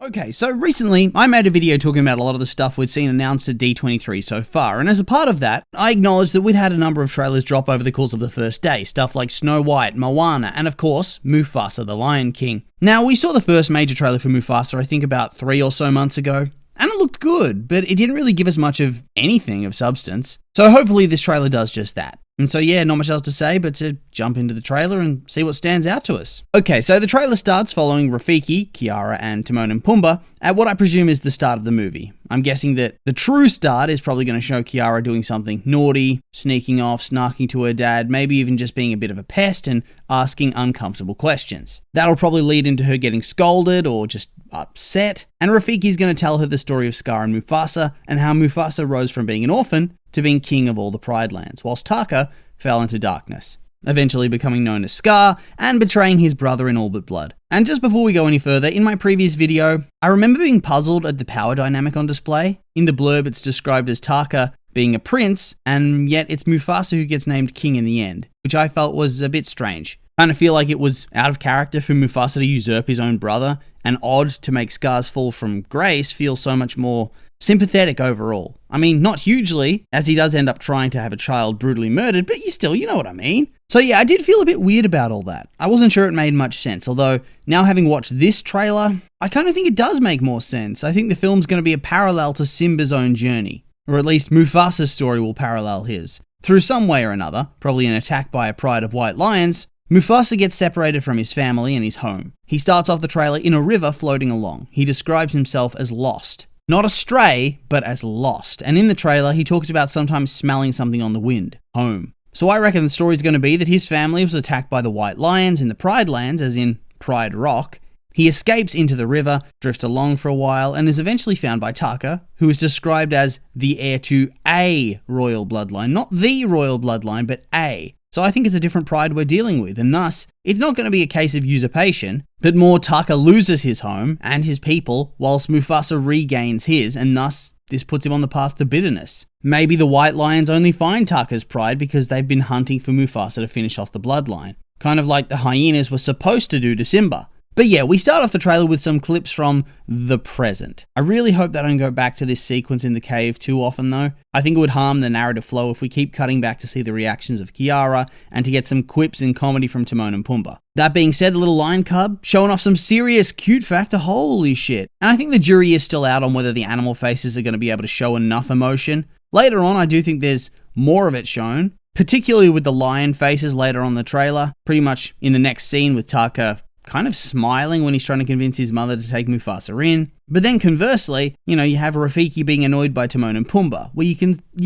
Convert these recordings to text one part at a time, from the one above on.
Okay, so recently I made a video talking about a lot of the stuff we'd seen announced at D23 so far, and as a part of that, I acknowledged that we'd had a number of trailers drop over the course of the first day, stuff like Snow White, Moana, and of course, Mufasa the Lion King. Now, we saw the first major trailer for Mufasa I think about 3 or so months ago, and it looked good, but it didn't really give us much of anything of substance. So hopefully this trailer does just that. And so yeah, not much else to say but to jump into the trailer and see what stands out to us. Okay, so the trailer starts following Rafiki, Kiara, and Timon and Pumbaa at what I presume is the start of the movie. I'm guessing that the true start is probably going to show Kiara doing something naughty, sneaking off, snarking to her dad, maybe even just being a bit of a pest and asking uncomfortable questions. That'll probably lead into her getting scolded or just upset, and Rafiki's going to tell her the story of Scar and Mufasa and how Mufasa rose from being an orphan to being king of all the Pride Lands, whilst Taka fell into darkness, eventually becoming known as Scar and betraying his brother in all but blood. And just before we go any further, in my previous video, I remember being puzzled at the power dynamic on display. In the blurb, it's described as Taka being a prince, and yet it's Mufasa who gets named king in the end, which I felt was a bit strange. I kind of feel like it was out of character for Mufasa to usurp his own brother, and odd to make Scar's fall from grace feel so much more sympathetic overall. I mean, not hugely, as he does end up trying to have a child brutally murdered, but you know what I mean. So yeah, I did feel a bit weird about all that. I wasn't sure it made much sense, although now having watched this trailer, I kind of think it does make more sense. I think the film's going to be a parallel to Simba's own journey, or at least Mufasa's story will parallel his. Through some way or another, probably an attack by a pride of white lions, Mufasa gets separated from his family and his home. He starts off the trailer in a river floating along. He describes himself as lost. Not astray, but as lost. And in the trailer, he talks about sometimes smelling something on the wind. Home. So I reckon the story's going to be that his family was attacked by the White Lions in the Pride Lands, as in Pride Rock. He escapes into the river, drifts along for a while, and is eventually found by Taka, who is described as the heir to a royal bloodline. Not the royal bloodline, but a. So I think it's a different pride we're dealing with, and thus, it's not going to be a case of usurpation, but more Taka loses his home and his people, whilst Mufasa regains his, and thus, this puts him on the path to bitterness. Maybe the White Lions only find Taka's pride because they've been hunting for Mufasa to finish off the bloodline. Kind of like the hyenas were supposed to do to Simba. But yeah, we start off the trailer with some clips from the present. I really hope they don't go back to this sequence in the cave too often though. I think it would harm the narrative flow if we keep cutting back to see the reactions of Kiara and to get some quips and comedy from Timon and Pumbaa. That being said, the little lion cub showing off some serious cute factor, holy shit. And I think the jury is still out on whether the animal faces are going to be able to show enough emotion. Later on, I do think there's more of it shown, particularly with the lion faces later on in the trailer, pretty much in the next scene with Taka kind of smiling when he's trying to convince his mother to take Mufasa in. But then conversely, you have Rafiki being annoyed by Timon and Pumbaa, where you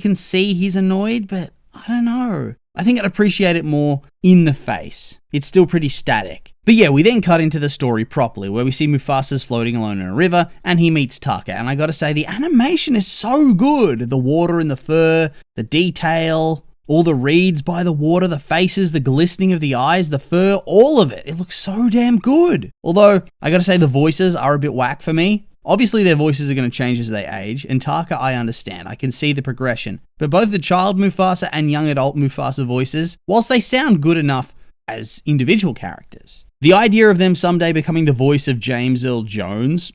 can see he's annoyed, but I don't know. I think I'd appreciate it more in the face. It's still pretty static. But yeah, we then cut into the story properly, where we see Mufasa's floating alone in a river, and he meets Taka, and I gotta say, the animation is so good. The water and the fur, the detail, all the reeds by the water, the faces, the glistening of the eyes, the fur, all of it. It looks so damn good. Although, I gotta say the voices are a bit whack for me. Obviously their voices are going to change as they age, and Taka I understand, I can see the progression. But both the child Mufasa and young adult Mufasa voices, whilst they sound good enough as individual characters, the idea of them someday becoming the voice of James Earl Jones,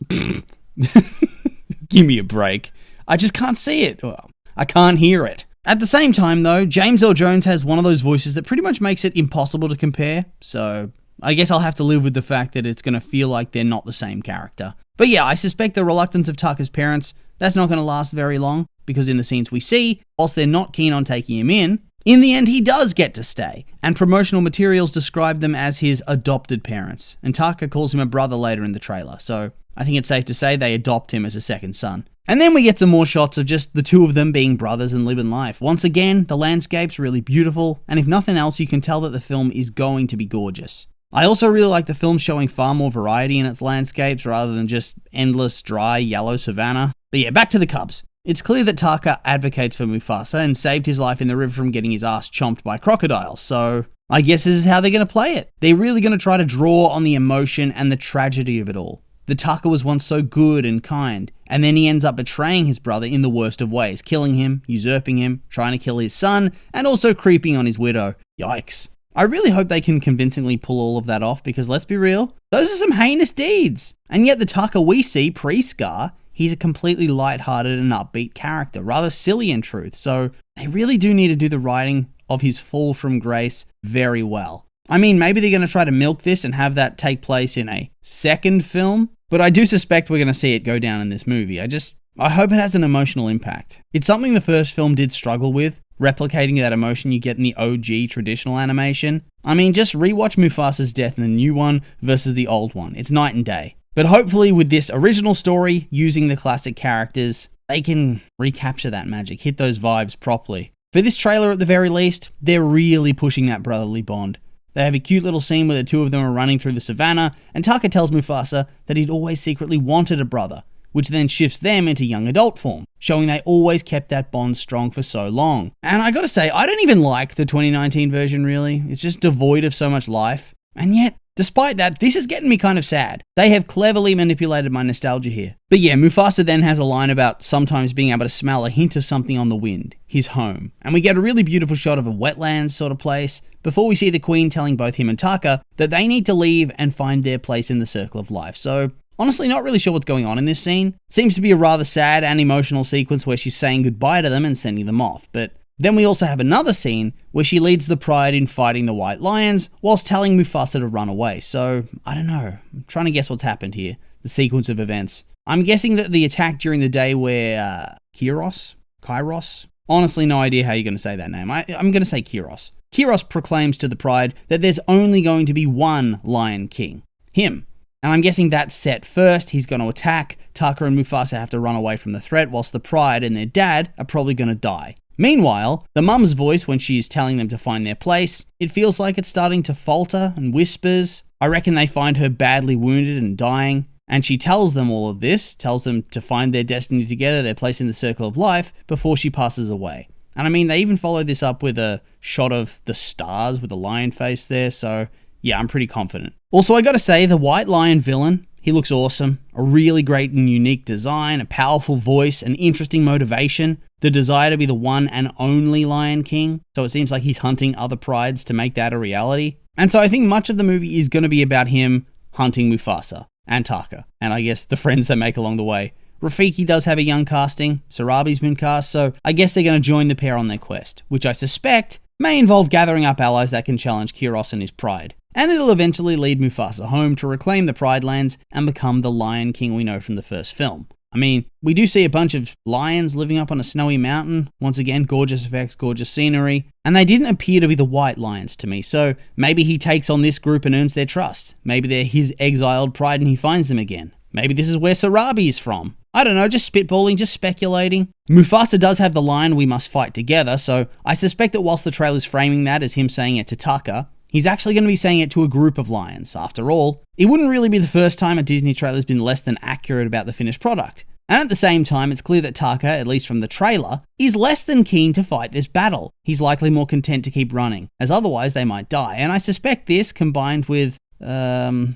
give me a break. I just can't see it. Well, I can't hear it. At the same time though, James Earl Jones has one of those voices that pretty much makes it impossible to compare, so I guess I'll have to live with the fact that it's going to feel like they're not the same character. But yeah, I suspect the reluctance of Taka's parents, that's not going to last very long, because in the scenes we see, whilst they're not keen on taking him in the end he does get to stay, and promotional materials describe them as his adopted parents, and Taka calls him a brother later in the trailer, so I think it's safe to say they adopt him as a second son. And then we get some more shots of just the two of them being brothers and living life. Once again, the landscape's really beautiful, and if nothing else, you can tell that the film is going to be gorgeous. I also really like the film showing far more variety in its landscapes rather than just endless, dry, yellow savanna. But yeah, back to the cubs. It's clear that Taka advocates for Mufasa and saved his life in the river from getting his ass chomped by crocodiles, so I guess this is how they're going to play it. They're really going to try to draw on the emotion and the tragedy of it all. The Taka was once so good and kind, and then he ends up betraying his brother in the worst of ways, killing him, usurping him, trying to kill his son, and also creeping on his widow. Yikes. I really hope they can convincingly pull all of that off because let's be real, those are some heinous deeds. And yet the Taka we see pre-Scar, he's a completely lighthearted and upbeat character, rather silly in truth. So they really do need to do the writing of his fall from grace very well. I mean, maybe they're going to try to milk this and have that take place in a second film, but I do suspect we're going to see it go down in this movie. I hope it has an emotional impact. It's something the first film did struggle with, replicating that emotion you get in the OG traditional animation. I mean, just rewatch Mufasa's death in the new one versus the old one. It's night and day. But hopefully with this original story, using the classic characters, they can recapture that magic, hit those vibes properly. For this trailer at the very least, they're really pushing that brotherly bond. They have a cute little scene where the two of them are running through the savannah, and Taka tells Mufasa that he'd always secretly wanted a brother, which then shifts them into young adult form, showing they always kept that bond strong for so long. And I gotta say, I don't even like the 2019 version really. It's just devoid of so much life. And yet, despite that, this is getting me kind of sad. They have cleverly manipulated my nostalgia here. But yeah, Mufasa then has a line about sometimes being able to smell a hint of something on the wind, his home. And we get a really beautiful shot of a wetlands sort of place, before we see the Queen telling both him and Taka that they need to leave and find their place in the circle of life. So, honestly, not really sure what's going on in this scene. Seems to be a rather sad and emotional sequence where she's saying goodbye to them and sending them off. But then we also have another scene where she leads the pride in fighting the white lions whilst telling Mufasa to run away. So, I don't know. I'm trying to guess what's happened here. The sequence of events. I'm guessing that the attack during the day where Kairos? Honestly, no idea how you're going to say that name. I'm going to say Kairos. Kairos proclaims to the pride that there's only going to be one Lion King. Him. And I'm guessing that's set first. He's going to attack. Taka and Mufasa have to run away from the threat, whilst the pride and their dad are probably going to die. Meanwhile, the mum's voice when she's telling them to find their place, it feels like it's starting to falter and whispers. I reckon they find her badly wounded and dying. And she tells them all of this, tells them to find their destiny together, their place in the circle of life, before she passes away. And I mean, they even followed this up with a shot of the stars with a lion face there, so yeah, I'm pretty confident. Also, I gotta say, the White Lion villain, he looks awesome. A really great and unique design, a powerful voice, an interesting motivation, the desire to be the one and only Lion King, so it seems like he's hunting other prides to make that a reality. And so I think much of the movie is gonna be about him hunting Mufasa and Taka, and I guess the friends they make along the way. Rafiki does have a young casting, Sarabi's been cast, so I guess they're going to join the pair on their quest, which I suspect may involve gathering up allies that can challenge Kairos and his pride. And it'll eventually lead Mufasa home to reclaim the Pride Lands and become the Lion King we know from the first film. I mean, we do see a bunch of lions living up on a snowy mountain. Once again, gorgeous effects, gorgeous scenery. And they didn't appear to be the white lions to me, so maybe he takes on this group and earns their trust. Maybe they're his exiled pride and he finds them again. Maybe this is where Sarabi is from. I don't know, just spitballing, just speculating. Mufasa does have the line, "We must fight together," so I suspect that whilst the trailer's framing that as him saying it to Taka, he's actually going to be saying it to a group of lions. After all, it wouldn't really be the first time a Disney trailer's been less than accurate about the finished product. And at the same time, it's clear that Taka, at least from the trailer, is less than keen to fight this battle. He's likely more content to keep running, as otherwise they might die. And I suspect this, combined with the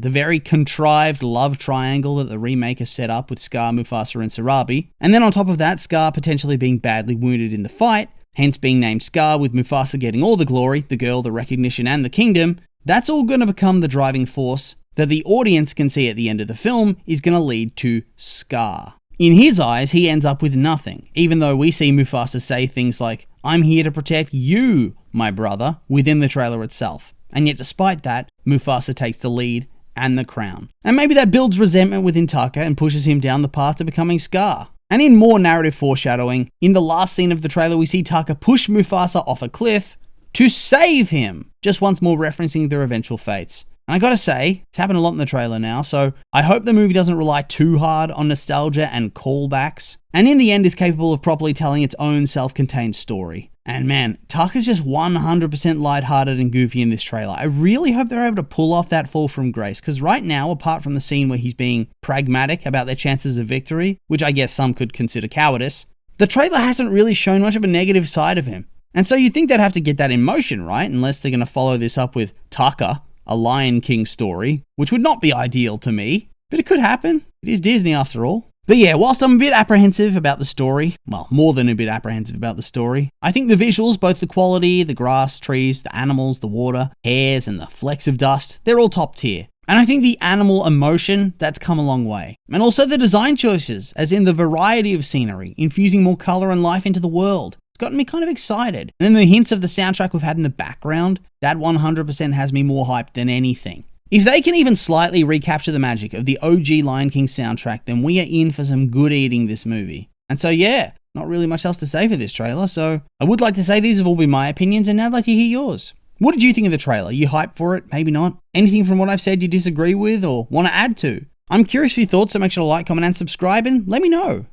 very contrived love triangle that the remake has set up with Scar, Mufasa, and Sarabi. And then on top of that, Scar potentially being badly wounded in the fight, hence being named Scar, with Mufasa getting all the glory, the girl, the recognition, and the kingdom. That's all going to become the driving force that the audience can see at the end of the film is going to lead to Scar. In his eyes, he ends up with nothing, even though we see Mufasa say things like, "I'm here to protect you, my brother," within the trailer itself. And yet despite that, Mufasa takes the lead and the crown. And maybe that builds resentment within Taka and pushes him down the path to becoming Scar. And in more narrative foreshadowing, in the last scene of the trailer we see Taka push Mufasa off a cliff to save him, just once more referencing their eventual fates. And I gotta say, it's happened a lot in the trailer now, so I hope the movie doesn't rely too hard on nostalgia and callbacks, and in the end is capable of properly telling its own self-contained story. And man, Taka's just 100% lighthearted and goofy in this trailer. I really hope they're able to pull off that fall from grace, because right now, apart from the scene where he's being pragmatic about their chances of victory, which I guess some could consider cowardice, the trailer hasn't really shown much of a negative side of him. And so you'd think they'd have to get that in motion, right? Unless they're going to follow this up with Taka, a Lion King story, which would not be ideal to me, but it could happen. It is Disney after all. But yeah, whilst I'm a bit apprehensive about the story, well, more than a bit apprehensive about the story, I think the visuals, both the quality, the grass, trees, the animals, the water, hairs, and the flecks of dust, they're all top tier. And I think the animal emotion, that's come a long way. And also the design choices, as in the variety of scenery, infusing more colour and life into the world. It's gotten me kind of excited. And then the hints of the soundtrack we've had in the background, that 100% has me more hyped than anything. If they can even slightly recapture the magic of the OG Lion King soundtrack, then we are in for some good eating this movie. And so yeah, not really much else to say for this trailer, so I would like to say these have all been my opinions, and now I'd like to hear yours. What did you think of the trailer? You hyped for it? Maybe not? Anything from what I've said you disagree with or want to add to? I'm curious for your thoughts, so make sure to like, comment, and subscribe, and let me know.